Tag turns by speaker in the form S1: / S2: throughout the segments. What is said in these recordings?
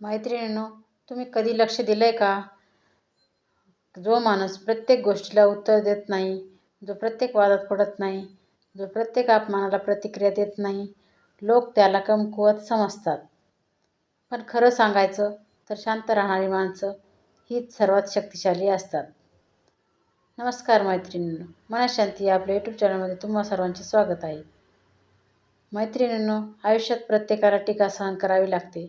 S1: मैत्रिणींनो, तुम्ही कधी लक्ष दिलंय का? जो माणूस प्रत्येक गोष्टीला उत्तर देत नाही, जो प्रत्येक वादात पडत नाही, जो प्रत्येक अपमानाला प्रतिक्रिया देत नाही, लोक त्याला कमकुवत समजतात. पण खरं सांगायचं तर शांत राहणारी माणसं हीच सर्वात शक्तिशाली असतात. नमस्कार मैत्रिणींनो, मनःशांती या आपल्या यूट्यूब चॅनलमध्ये तुम्हा सर्वांचे स्वागत आहे. मैत्रिणींनो, आयुष्यात प्रत्येकाला टीका सहन करावी लागते.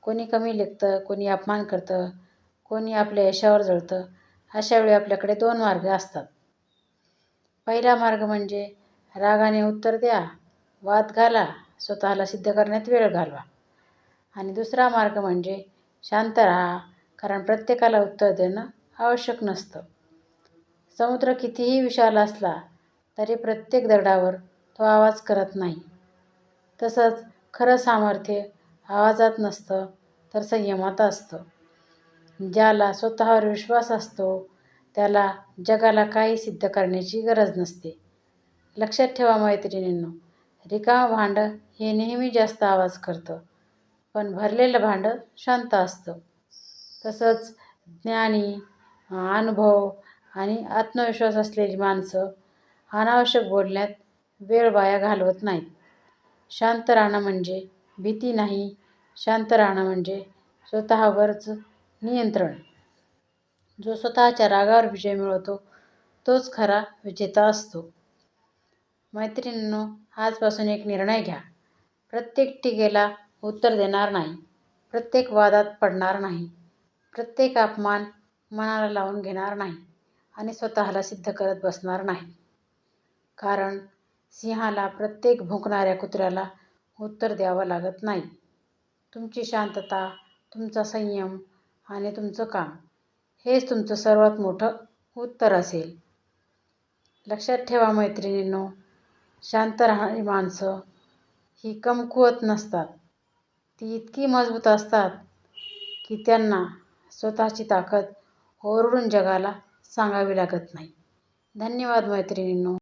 S1: कोणी कमी लेखतं, कोणी अपमान करतं, कोणी आपल्या यशावर जळतं. अशा वेळी आपल्याकडे 2 मार्ग असतात. पहिला मार्ग म्हणजे रागाने उत्तर द्या, वाद घाला, स्वतःला सिद्ध करण्यात वेळ घालवा. आणि दुसरा मार्ग म्हणजे शांत राहा, कारण प्रत्येकाला उत्तर देणं आवश्यक नसतं. समुद्र कितीही विशाल असला तरी प्रत्येक दगडावर तो आवाज करत नाही. तसंच खरं सामर्थ्य आवाजात नसतं तर संयमात असतं. ज्याला स्वतःवर विश्वास असतो त्याला जगाला काही सिद्ध करण्याची गरज नसते. लक्षात ठेवा मैत्रिणींनो, रिकामं भांडं हे नेहमी जास्त आवाज करतं, पण भरलेलं भांडं शांत असतं. तसंच ज्ञानी, अनुभव आणि आत्मविश्वास असलेली माणसं अनावश्यक बोलण्यात वेळ वाया घालवत नाहीत. शांत राहणं म्हणजे भीती नाही, शांत राहणं म्हणजे स्वतःवरच नियंत्रण. जो स्वतःच्या रागावर विजय मिळवतो तोच खरा विजेता असतो. मैत्रिणींनो, आजपासून एक निर्णय घ्या. प्रत्येक टीकेला उत्तर देणार नाही, प्रत्येक वादात पडणार नाही, प्रत्येक अपमान मनाला लावून घेणार नाही आणि स्वतःला सिद्ध करत बसणार नाही. कारण सिंहाला प्रत्येक भुंकणाऱ्या कुत्र्याला उत्तर द्यावं लागत नाही. तुमची शांतता, तुमचा संयम आणि तुमचं काम हेच तुमचं सर्वात मोठं उत्तर असेल. लक्षात ठेवा मैत्रिणींनो, शांत राहणारी माणसं ही कमकुवत नसतात. ती इतकी मजबूत असतात की त्यांना स्वतःची ताकद ओरडून जगाला सांगावी लागत नाही. धन्यवाद मैत्रिणींनो.